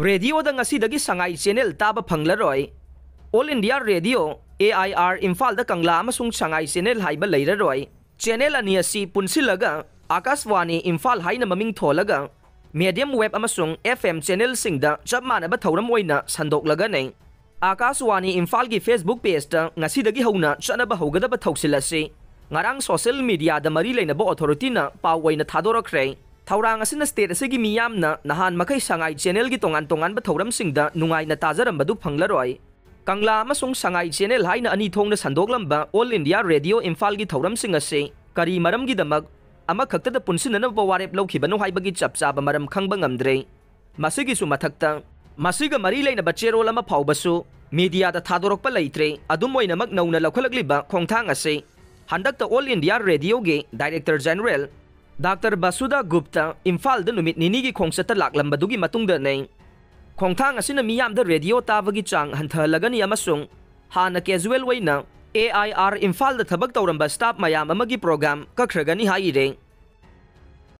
Radio दा ngasi sangai channel taba phanglaroi All India Radio AIR Imphal da Kangla amasung sangai channel haiba leiraroi channel ani asi punsilaga Akashwani Imphal haina maming tholaga medium web amasung FM channel singda chap manaba thoram oina sandoklaga nei Akashwani Imphal gi Facebook page da ngasi dagi hauna chanaba hogada ba thoksilasi ngarang social media da mari leina bo authority na pawaina thadorakre Taurang asina state asigi miyamna nahan makai sangai channel gi tongan ba thoram singda nungai na tajaram badu phanglaroi Kangla amasung sangai channel haina ani thongna sandoklamba All India Radio Imphal gi thoram sing ase kari maram gi damak ama khakta da punsinana ba warep lokhibano haibagi chapchaba maram khangba ngamdre masigi su mathakta masiga mari leina ba cherol ama phawbasu media da thadorok pa leitre adum oina mak nauna lokhalakliba khongthang ase handakta All India Radio gi Director General Dr. Basuda Gupta Imphal da numit nini gi khongsata laklambadu gi matungda nei khongthang asina miyam da radio tabagi chang hanthalagani amasung hana casual waina AIR Imphal da thabak tawramba staff mayam amagi program kakhragani haire